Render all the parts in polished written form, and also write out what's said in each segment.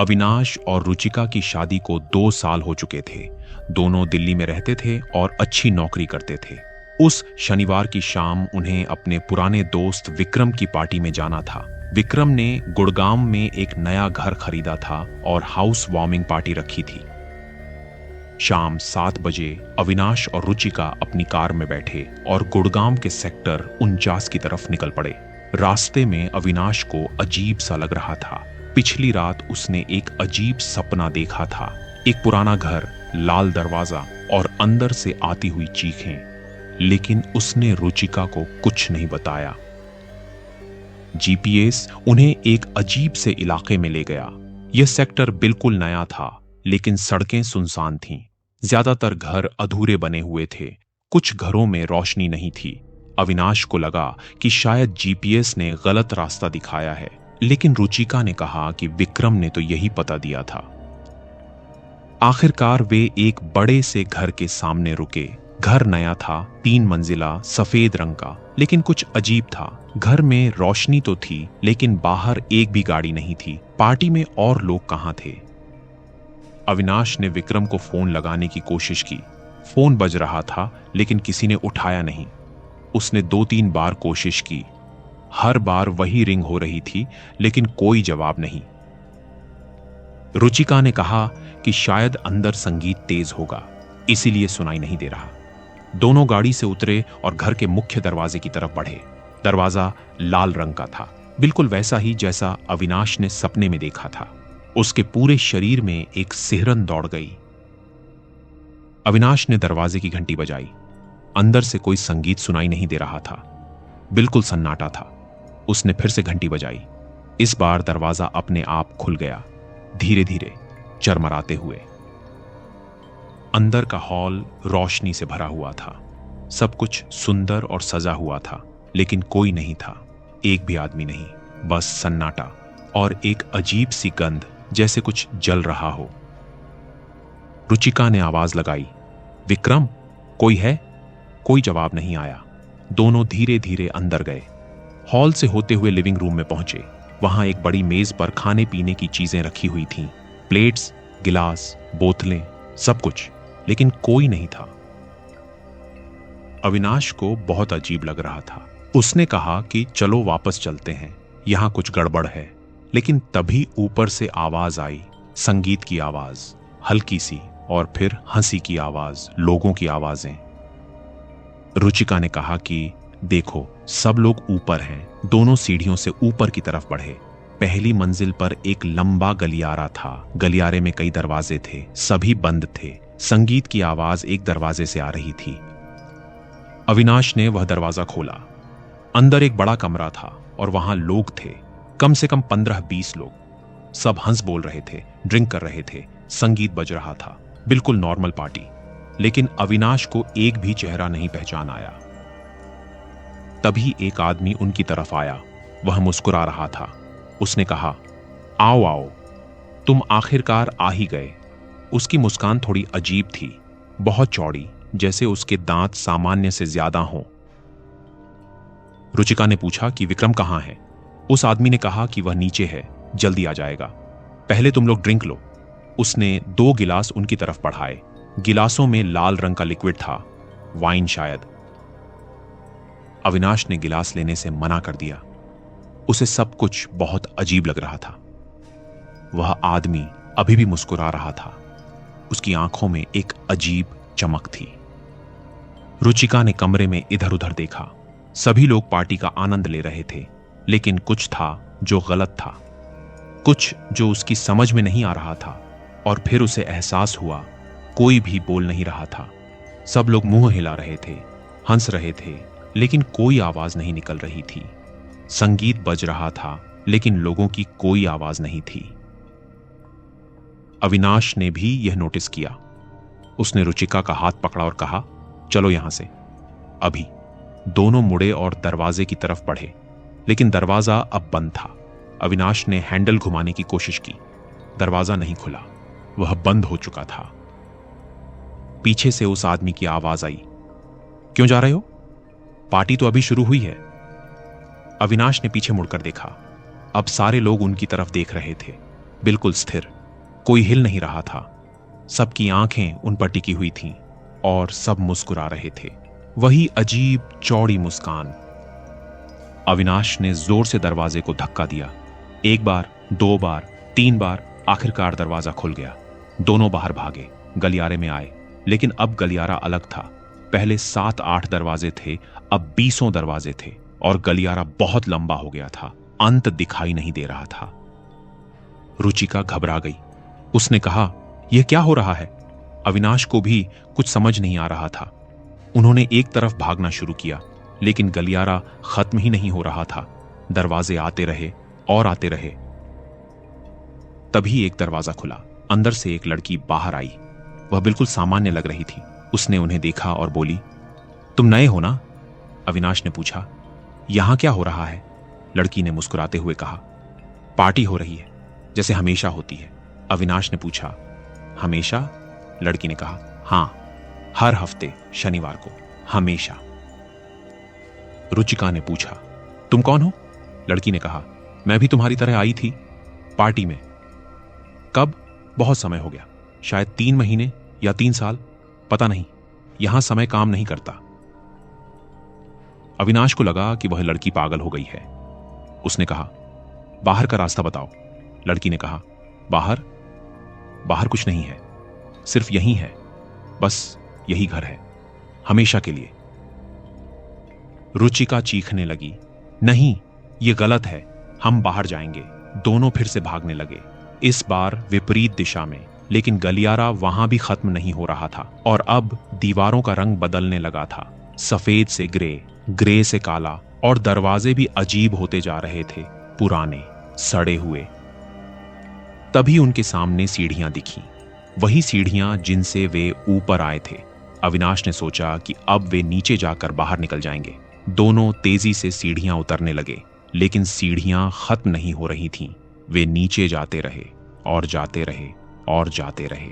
अविनाश और रुचिका की शादी को 2 साल हो चुके थे। दोनों दिल्ली में रहते थे और अच्छी नौकरी करते थे। उस शनिवार की शाम उन्हें अपने पुराने दोस्त विक्रम की पार्टी में जाना था। विक्रम ने गुड़गांव में एक नया घर खरीदा था और हाउस वार्मिंग पार्टी रखी थी। शाम 7 बजे अविनाश और रुचिका अपनी कार में बैठे और गुड़गांव के सेक्टर 49 की तरफ निकल पड़े। रास्ते में अविनाश को अजीब सा लग रहा था। पिछली रात उसने एक अजीब सपना देखा था। एक पुराना घर, लाल दरवाजा और अंदर से आती हुई चीखें। लेकिन उसने रुचिका को कुछ नहीं बताया। जीपीएस उन्हें एक अजीब से इलाके में ले गया। यह सेक्टर बिल्कुल नया था, लेकिन सड़कें सुनसान थीं। ज्यादातर घर अधूरे बने हुए थे। कुछ घरों में रोशनी नहीं थी। अविनाश को लगा कि शायद जीपीएस ने गलत रास्ता दिखाया है, लेकिन रुचिका ने कहा कि विक्रम ने तो यही पता दिया था। आखिरकार वे एक बड़े से घर के सामने रुके। घर नया था, 3 मंजिला, सफेद रंग का, लेकिन कुछ अजीब था। घर में रोशनी तो थी, लेकिन बाहर एक भी गाड़ी नहीं थी। पार्टी में और लोग कहां थे? अविनाश ने विक्रम को फोन लगाने की कोशिश की। फोन बज रहा था, लेकिन किसी ने उठाया नहीं। उसने 2-3 बार कोशिश की। हर बार वही रिंग हो रही थी, लेकिन कोई जवाब नहीं। रुचिका ने कहा कि शायद अंदर संगीत तेज होगा, इसीलिए सुनाई नहीं दे रहा। दोनों गाड़ी से उतरे और घर के मुख्य दरवाजे की तरफ बढ़े। दरवाजा लाल रंग का था, बिल्कुल वैसा ही जैसा अविनाश ने सपने में देखा था। उसके पूरे शरीर में एक सिहरन दौड़ गई। अविनाश ने दरवाजे की घंटी बजाई। अंदर से कोई संगीत सुनाई नहीं दे रहा था, बिल्कुल सन्नाटा था। उसने फिर से घंटी बजाई। इस बार दरवाजा अपने आप खुल गया, धीरे धीरे, चरमराते हुए। अंदर का हॉल रोशनी से भरा हुआ था। सब कुछ सुंदर और सजा हुआ था, लेकिन कोई नहीं था। एक भी आदमी नहीं, बस सन्नाटा और एक अजीब सी गंध, जैसे कुछ जल रहा हो। रुचिका ने आवाज लगाई, विक्रम, कोई है? कोई जवाब नहीं आया। दोनों धीरे धीरे अंदर गए। हॉल से होते हुए लिविंग रूम में पहुंचे। वहां एक बड़ी मेज पर खाने पीने की चीजें रखी हुई थीं, प्लेट्स, गिलास, बोतलें, सब कुछ, लेकिन कोई नहीं था। अविनाश को बहुत अजीब लग रहा था। उसने कहा कि चलो वापस चलते हैं, यहां कुछ गड़बड़ है। लेकिन तभी ऊपर से आवाज आई, संगीत की आवाज, हल्की सी, और फिर हंसी की आवाज, लोगों की आवाजें। रुचिका ने कहा कि देखो, सब लोग ऊपर हैं। दोनों सीढ़ियों से ऊपर की तरफ बढ़े। पहली मंजिल पर एक लंबा गलियारा था। गलियारे में कई दरवाजे थे, सभी बंद थे। संगीत की आवाज एक दरवाजे से आ रही थी। अविनाश ने वह दरवाजा खोला। अंदर एक बड़ा कमरा था और वहां लोग थे, कम से कम 15-20 लोग। सब हंस बोल रहे थे, ड्रिंक कर रहे थे, संगीत बज रहा था, बिल्कुल नॉर्मल पार्टी। लेकिन अविनाश को एक भी चेहरा नहीं पहचान आया। तभी एक आदमी उनकी तरफ आया। वह मुस्कुरा रहा था। उसने कहा, आओ आओ, तुम आखिरकार आ ही गए। उसकी मुस्कान थोड़ी अजीब थी, बहुत चौड़ी, जैसे उसके दांत सामान्य से ज्यादा हों। रुचिका ने पूछा कि विक्रम कहां है? उस आदमी ने कहा कि वह नीचे है, जल्दी आ जाएगा। पहले तुम लोग ड्रिंक लो। उसने 2 गिलास उनकी तरफ बढ़ाए। गिलासों में लाल रंग का लिक्विड था, वाइन शायद। अविनाश ने गिलास लेने से मना कर दिया। उसे सब कुछ बहुत अजीब लग रहा था। वह आदमी अभी भी मुस्कुरा रहा था। उसकी आंखों में एक अजीब चमक थी। रुचिका ने कमरे में इधर उधर देखा। सभी लोग पार्टी का आनंद ले रहे थे, लेकिन कुछ था जो गलत था, कुछ जो उसकी समझ में नहीं आ रहा था। और फिर उसे एहसास हुआ, कोई भी बोल नहीं रहा था। सब लोग मुंह हिला रहे थे, हंस रहे थे, लेकिन कोई आवाज नहीं निकल रही थी। संगीत बज रहा था, लेकिन लोगों की कोई आवाज नहीं थी। अविनाश ने भी यह नोटिस किया। उसने रुचिका का हाथ पकड़ा और कहा, चलो यहां से अभी। दोनों मुड़े और दरवाजे की तरफ बढ़े, लेकिन दरवाजा अब बंद था। अविनाश ने हैंडल घुमाने की कोशिश की। दरवाजा नहीं खुला, वह बंद हो चुका था। पीछे से उस आदमी की आवाज आई, क्यों जा रहे हो? पार्टी तो अभी शुरू हुई है। अविनाश ने पीछे मुड़कर देखा। अब सारे लोग उनकी तरफ देख रहे थे, बिल्कुल स्थिर। कोई हिल नहीं रहा था। सबकी आंखें उन पर टिकी हुई थीं और सब मुस्कुरा रहे थे, वही अजीब चौड़ी मुस्कान। अविनाश ने जोर से दरवाजे को धक्का दिया। 1 बार, 2 बार, 3 बार, आखिरकार दरवाजा खुल गया। दोनों बाहर भागे, गलियारे में आए, लेकिन अब गलियारा अलग था। पहले 7-8 दरवाजे थे, अब 20 दरवाजे थे और गलियारा बहुत लंबा हो गया था। अंत दिखाई नहीं दे रहा था। रुचिका घबरा गई। उसने कहा, यह क्या हो रहा है? अविनाश को भी कुछ समझ नहीं आ रहा था। उन्होंने एक तरफ भागना शुरू किया, लेकिन गलियारा खत्म ही नहीं हो रहा था। दरवाजे आते रहे और आते रहे। तभी एक दरवाजा खुला। अंदर से एक लड़की बाहर आई। वह बिल्कुल सामान्य लग रही थी। उसने उन्हें देखा और बोली, तुम नए हो ना? अविनाश ने पूछा। यहां क्या हो रहा है? लड़की ने मुस्कुराते हुए कहा, पार्टी हो रही है, जैसे हमेशा होती है। अविनाश ने पूछा, हमेशा? लड़की ने कहा, हां, हर हफ्ते शनिवार को, हमेशा। रुचिका ने पूछा, तुम कौन हो? लड़की ने कहा, मैं भी तुम्हारी तरह आई थी पार्टी में। कब? बहुत समय हो गया, शायद 3 महीने या 3 साल, पता नहीं। यहां समय काम नहीं करता। अविनाश को लगा कि वह लड़की पागल हो गई है। उसने कहा, बाहर का रास्ता बताओ। लड़की ने कहा, बाहर? बाहर कुछ नहीं है, सिर्फ यही है, बस यही घर है, हमेशा के लिए। रुचिका चीखने लगी, नहीं, यह गलत है, हम बाहर जाएंगे। दोनों फिर से भागने लगे, इस बार विपरीत दिशा में। लेकिन गलियारा वहां भी खत्म नहीं हो रहा था और अब दीवारों का रंग बदलने लगा था। सफेद से ग्रे, ग्रे से काला, और दरवाजे भी अजीब होते जा रहे थे, पुराने, सड़े हुए। तभी उनके सामने सीढ़ियां दिखीं, वही सीढ़ियां जिनसे वे ऊपर आए थे। अविनाश ने सोचा कि अब वे नीचे जाकर बाहर निकल जाएंगे। दोनों तेजी से सीढ़ियां उतरने लगे, लेकिन सीढ़ियां खत्म नहीं हो रही थीं। वे नीचे जाते रहे और जाते रहे और जाते रहे।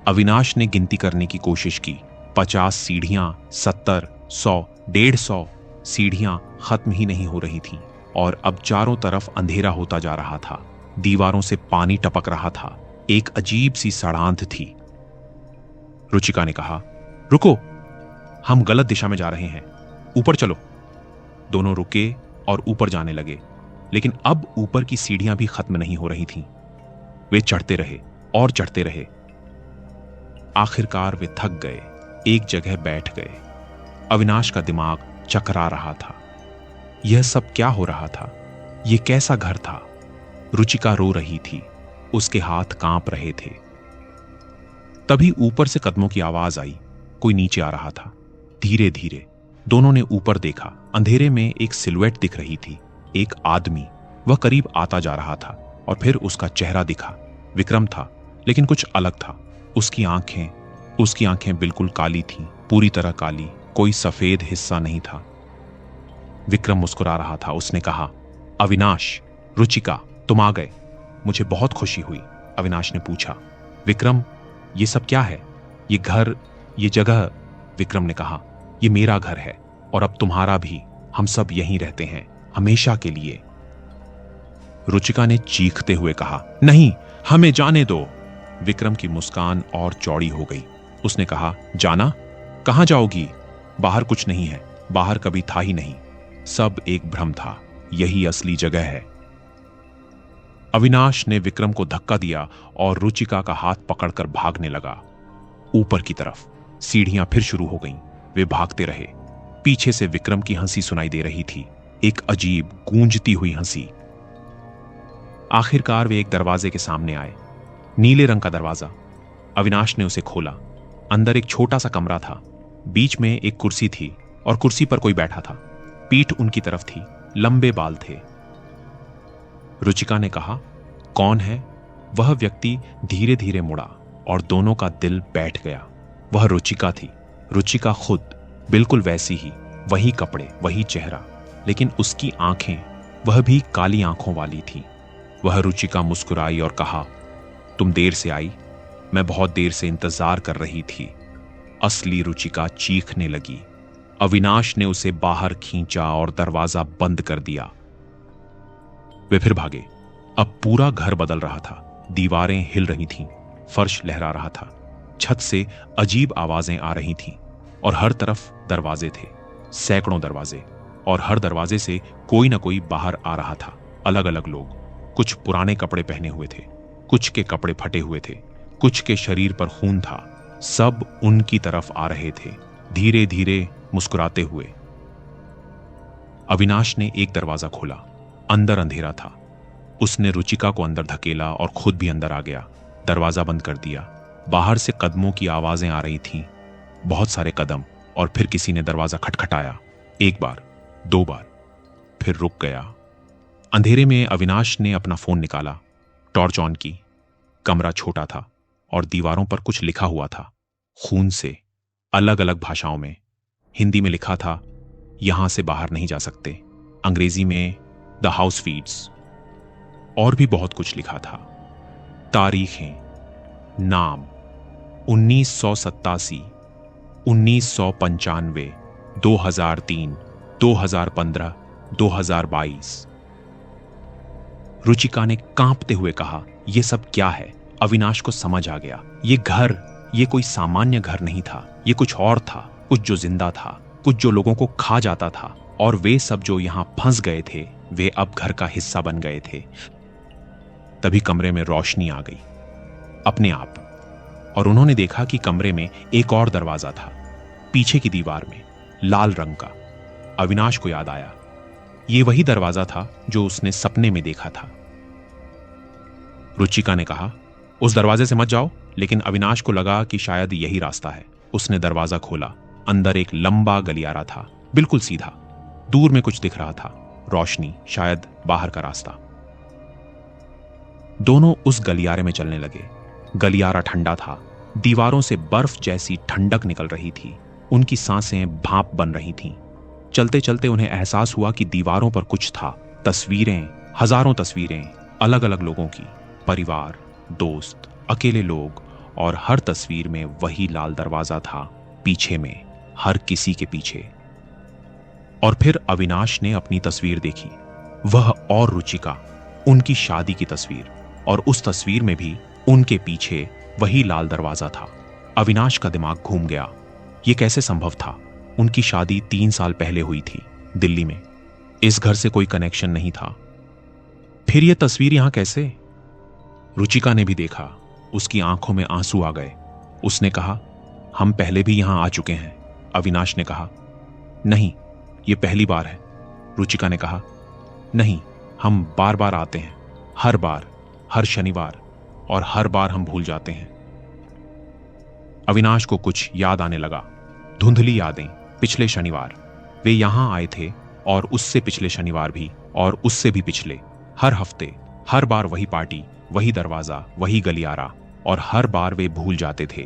अविनाश ने गिनती करने की कोशिश की। 50 सीढ़ियां, 70, 100, 150 सीढ़ियां खत्म ही नहीं हो रही थीं और अब चारों तरफ अंधेरा होता जा रहा था। दीवारों से पानी टपक रहा था। एक अजीब सी सड़ांध थी। रुचिका ने कहा, रुको, हम गलत दिशा में जा रहे हैं, ऊपर चलो। दोनों रुके और ऊपर जाने लगे, लेकिन अब ऊपर की सीढ़ियां भी खत्म नहीं हो रही थीं। वे चढ़ते रहे और चढ़ते रहे। आखिरकार वे थक गए, एक जगह बैठ गए। अविनाश का दिमाग चकरा रहा था। यह सब क्या हो रहा था? यह कैसा घर था? रुचिका रो रही थी, उसके हाथ कांप रहे थे। तभी ऊपर से कदमों की आवाज आई। कोई नीचे आ रहा था, धीरे धीरे। दोनों ने ऊपर देखा। अंधेरे में एक सिलुएट दिख रही थी, एक आदमी। वह करीब आता जा रहा था और फिर उसका चेहरा दिखा। विक्रम था, लेकिन कुछ अलग था। उसकी आंखें बिल्कुल काली थीं, पूरी तरह काली, कोई सफेद हिस्सा नहीं था। विक्रम मुस्कुरा रहा था। उसने कहा, अविनाश, रुचिका, तुम आ गए, मुझे बहुत खुशी हुई। अविनाश ने पूछा, विक्रम, ये सब क्या है? ये घर, ये जगह? विक्रम ने कहा, ये मेरा घर है और अब तुम्हारा भी। हम सब यहीं रहते हैं, हमेशा के लिए। रुचिका ने चीखते हुए कहा, नहीं, हमें जाने दो। विक्रम की मुस्कान और चौड़ी हो गई। उसने कहा, जाना? कहां जाओगी? बाहर कुछ नहीं है, बाहर कभी था ही नहीं, सब एक भ्रम था, यही असली जगह है। अविनाश ने विक्रम को धक्का दिया और रुचिका का हाथ पकड़कर भागने लगा ऊपर की तरफ। सीढ़ियां फिर शुरू हो गईं। वे भागते रहे। पीछे से विक्रम की हंसी सुनाई दे रही थी, एक अजीब गूंजती हुई हंसी। आखिरकार वे एक दरवाजे के सामने आए, नीले रंग का दरवाजा। अविनाश ने उसे खोला। अंदर एक छोटा सा कमरा था। बीच में एक कुर्सी थी और कुर्सी पर कोई बैठा था। पीठ उनकी तरफ थी, लंबे बाल थे। रुचिका ने कहा, कौन है? वह व्यक्ति धीरे धीरे मुड़ा और दोनों का दिल बैठ गया। वह रुचिका थी, रुचिका खुद, बिल्कुल वैसी ही, वही कपड़े, वही चेहरा, लेकिन उसकी आंखें, वह भी काली आंखों वाली थी। वह रुचिका मुस्कुराई और कहा, तुम देर से आई, मैं बहुत देर से इंतजार कर रही थी। असली रुचिका चीखने लगी। अविनाश ने उसे बाहर खींचा और दरवाजा बंद कर दिया। वे फिर भागे। अब पूरा घर बदल रहा था। दीवारें हिल रही थीं, फर्श लहरा रहा था, छत से अजीब आवाजें आ रही थीं और हर तरफ दरवाजे थे, सैकड़ों दरवाजे, और हर दरवाजे से कोई ना कोई बाहर आ रहा था। अलग अलग लोग, कुछ पुराने कपड़े पहने हुए थे, कुछ के कपड़े फटे हुए थे, कुछ के शरीर पर खून था। सब उनकी तरफ आ रहे थे, धीरे धीरे मुस्कुराते हुए। अविनाश ने एक दरवाजा खोला। अंदर अंधेरा था। उसने रुचिका को अंदर धकेला और खुद भी अंदर आ गया। दरवाजा बंद कर दिया। बाहर से कदमों की आवाजें आ रही थीं, बहुत सारे कदम, और फिर किसी ने दरवाजा खटखटाया। एक बार, दो बार, फिर रुक गया। अंधेरे में अविनाश ने अपना फोन निकाला, टॉर्च ऑन की। कमरा छोटा था और दीवारों पर कुछ लिखा हुआ था, खून से, अलग अलग भाषाओं में। हिंदी में लिखा था, यहां से बाहर नहीं जा सकते। अंग्रेजी में, द हाउस फीड्स। और भी बहुत कुछ लिखा था। तारीखें, नाम, 1987, 1995, 2003, 2015, 2022। रुचिका ने कांपते हुए कहा, यह सब क्या है? अविनाश को समझ आ गया, ये कोई सामान्य घर नहीं था। ये कुछ और था, कुछ जो जिंदा था, कुछ जो लोगों को खा जाता था, और वे सब जो यहां फंस गए थे, वे अब घर का हिस्सा बन गए थे। तभी कमरे में रोशनी आ गई अपने आप, और उन्होंने देखा कि कमरे में एक और दरवाजा था, पीछे की दीवार में, लाल रंग का। अविनाश को याद आया, ये वही दरवाजा था जो उसने सपने में देखा था। रुचिका ने कहा, उस दरवाजे से मत जाओ, लेकिन अविनाश को लगा कि शायद यही रास्ता है। उसने दरवाजा खोला। अंदर एक लंबा गलियारा था, बिल्कुल सीधा। दूर में कुछ दिख रहा था, रोशनी, शायद बाहर का रास्ता। दोनों उस गलियारे में चलने लगे। गलियारा ठंडा था, दीवारों से बर्फ जैसी ठंडक निकल रही थी। उनकी सांसें भाप बन रही थीं। चलते चलते उन्हें एहसास हुआ कि दीवारों पर कुछ था, तस्वीरें, हजारों तस्वीरें, अलग अलग लोगों की, परिवार, दोस्त, अकेले लोग, और हर तस्वीर में वही लाल दरवाजा था, पीछे में, हर किसी के पीछे। और फिर अविनाश ने अपनी तस्वीर देखी, वह और रुचिका, उनकी शादी की तस्वीर, और उस तस्वीर में भी उनके पीछे वही लाल दरवाजा था। अविनाश का दिमाग घूम गया, यह कैसे संभव था? उनकी शादी 3 साल पहले हुई थी, दिल्ली में। इस घर से कोई कनेक्शन नहीं था। फिर यह तस्वीर यहां कैसे? रुचिका ने भी देखा, उसकी आंखों में आंसू आ गए। उसने कहा, हम पहले भी यहां आ चुके हैं। अविनाश ने कहा, नहीं, यह पहली बार है। रुचिका ने कहा, नहीं, हम बार बार आते हैं, हर बार, हर शनिवार, और हर बार हम भूल जाते हैं। अविनाश को कुछ याद आने लगा, धुंधली यादें। पिछले शनिवार वे यहां आए थे, और उससे पिछले शनिवार भी, और उससे भी पिछले, हर हफ्ते, हर बार वही पार्टी, वही दरवाजा, वही गलियारा, और हर बार वे भूल जाते थे।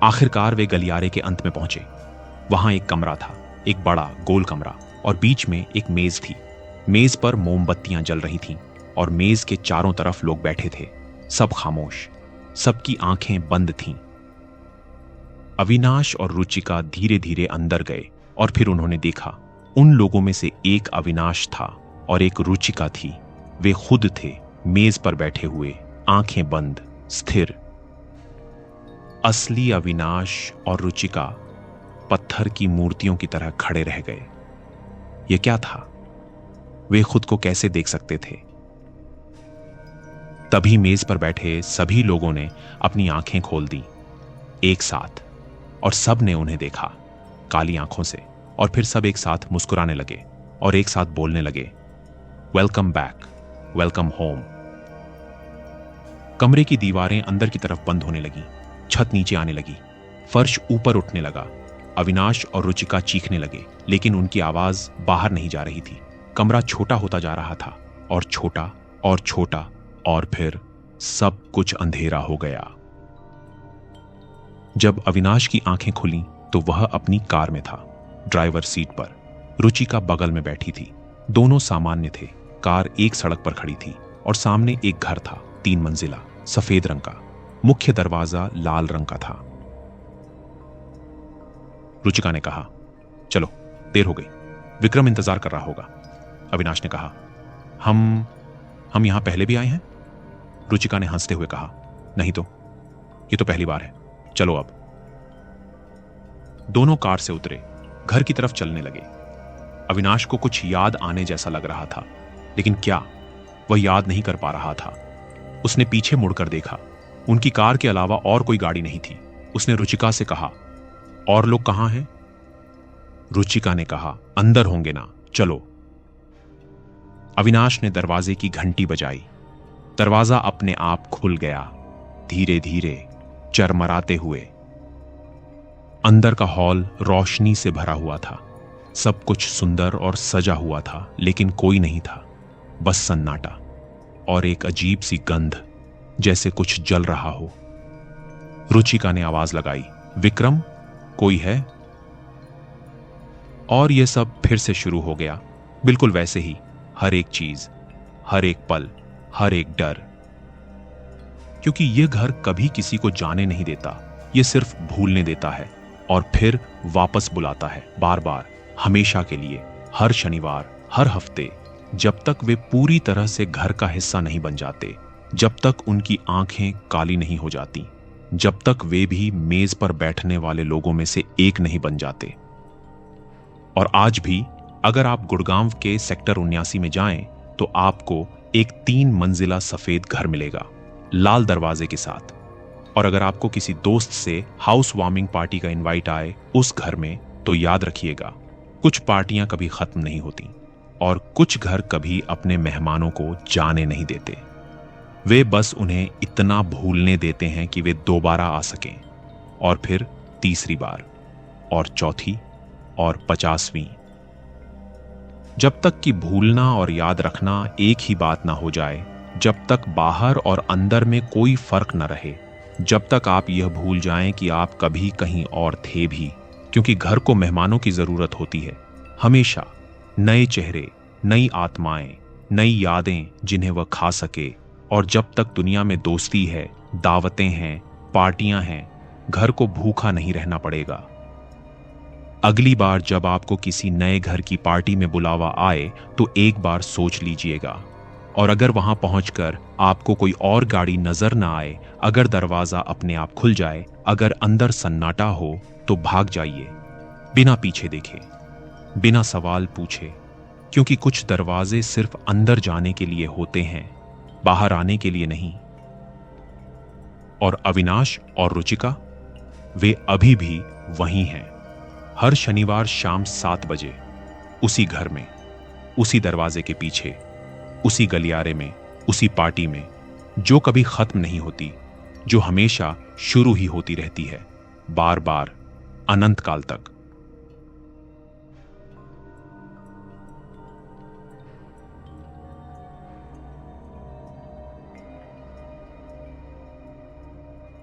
आखिरकार वे गलियारे के अंत में पहुंचे। वहां एक कमरा था, एक बड़ा गोल कमरा, और बीच में एक मेज थी। मेज पर मोमबत्तियां जल रही थीं, और मेज के चारों तरफ लोग बैठे थे, सब खामोश, सबकी आंखें बंद थीं। अविनाश और रुचिका धीरे धीरे अंदर गए, और फिर उन्होंने देखा, उन लोगों में से एक अविनाश था और एक रुचिका थी। वे खुद थे, मेज पर बैठे हुए, आंखें बंद, स्थिर। असली अविनाश और रुचिका पत्थर की मूर्तियों की तरह खड़े रह गए। यह क्या था? वे खुद को कैसे देख सकते थे? तभी मेज पर बैठे सभी लोगों ने अपनी आंखें खोल दी, एक साथ, और सब ने उन्हें देखा, काली आंखों से। और फिर सब एक साथ मुस्कुराने लगे और एक साथ बोलने लगे, वेलकम बैक, वेलकम होम। कमरे की दीवारें अंदर की तरफ बंद होने लगी, छत नीचे आने लगी, फर्श ऊपर उठने लगा। अविनाश और रुचिका चीखने लगे, लेकिन उनकी आवाज बाहर नहीं जा रही थी। कमरा छोटा होता जा रहा था, और छोटा और छोटा, और फिर सब कुछ अंधेरा हो गया। जब अविनाश की आंखें खुलीं तो वह अपनी कार में था, ड्राइवर सीट पर। रुचिका बगल में बैठी थी। दोनों सामान्य थे। कार एक सड़क पर खड़ी थी, और सामने एक घर था, 3 मंजिला, सफेद रंग का। मुख्य दरवाजा लाल रंग का था। रुचिका ने कहा, चलो, देर हो गई, विक्रम इंतजार कर रहा होगा। अविनाश ने कहा, हम यहां पहले भी आए हैं? रुचिका ने हंसते हुए कहा। नहीं तो, ये तो पहली बार है, चलो अब। दोनों कार से उतरे, घर की तरफ चलने लगे। अविनाश को कुछ याद आने जैसा लग रहा था, लेकिन क्या, वह याद नहीं कर पा रहा था। उसने पीछे मुड़कर देखा, उनकी कार के अलावा और कोई गाड़ी नहीं थी। उसने रुचिका से कहा, और लोग कहां हैं? रुचिका ने कहा, अंदर होंगे ना, चलो। अविनाश ने दरवाजे की घंटी बजाई। दरवाजा अपने आप खुल गया, धीरे धीरे, चरमराते हुए। अंदर का हॉल रोशनी से भरा हुआ था। सब कुछ सुंदर और सजा हुआ था, लेकिन कोई नहीं था, बस सन्नाटा और एक अजीब सी गंध, जैसे कुछ जल रहा हो। रुचिका ने आवाज लगाई, विक्रम, कोई है? और यह सब फिर से शुरू हो गया, बिल्कुल वैसे ही। हर एक चीज, हर एक पल, हर एक डर। क्योंकि यह घर कभी किसी को जाने नहीं देता, यह सिर्फ भूलने देता है और फिर वापस बुलाता है, बार बार, हमेशा के लिए, हर शनिवार, हर हफ्ते, जब तक वे पूरी तरह से घर का हिस्सा नहीं बन जाते, जब तक उनकी आंखें काली नहीं हो जाती, जब तक वे भी मेज पर बैठने वाले लोगों में से एक नहीं बन जाते। और आज भी अगर आप गुड़गांव के सेक्टर 79 में जाएं, तो आपको एक 3 मंजिला सफेद घर मिलेगा, लाल दरवाजे के साथ। और अगर आपको किसी दोस्त से हाउस वार्मिंग पार्टी का इनवाइट आए उस घर में, तो याद रखिएगा, कुछ पार्टियां कभी खत्म नहीं होती और कुछ घर कभी अपने मेहमानों को जाने नहीं देते। वे बस उन्हें इतना भूलने देते हैं कि वे दोबारा आ सकें, और फिर तीसरी बार, और चौथी, और 50वीं। जब तक कि भूलना और याद रखना एक ही बात ना हो जाए, जब तक बाहर और अंदर में कोई फर्क न रहे, जब तक आप यह भूल जाएं कि आप कभी कहीं और थे भी, क्योंकि घर को मेहमानों की जरूरत होती है, हमेशा नए चेहरे, नई आत्माएं, नई यादें जिन्हें वह खा सके। और जब तक दुनिया में दोस्ती है, दावतें हैं, पार्टियां हैं, घर को भूखा नहीं रहना पड़ेगा। अगली बार जब आपको किसी नए घर की पार्टी में बुलावा आए, तो एक बार सोच लीजिएगा। और अगर वहां पहुंचकर आपको कोई और गाड़ी नजर ना आए, अगर दरवाजा अपने आप खुल जाए, अगर अंदर सन्नाटा हो, तो भाग जाइए, बिना पीछे देखे, बिना सवाल पूछे। क्योंकि कुछ दरवाजे सिर्फ अंदर जाने के लिए होते हैं, बाहर आने के लिए नहीं। और अविनाश और रुचिका, वे अभी भी वहीं हैं, हर शनिवार शाम 7 बजे, उसी घर में, उसी दरवाजे के पीछे, उसी गलियारे में, उसी पार्टी में, जो कभी खत्म नहीं होती, जो हमेशा शुरू ही होती रहती है, बार बार, अनंत काल तक।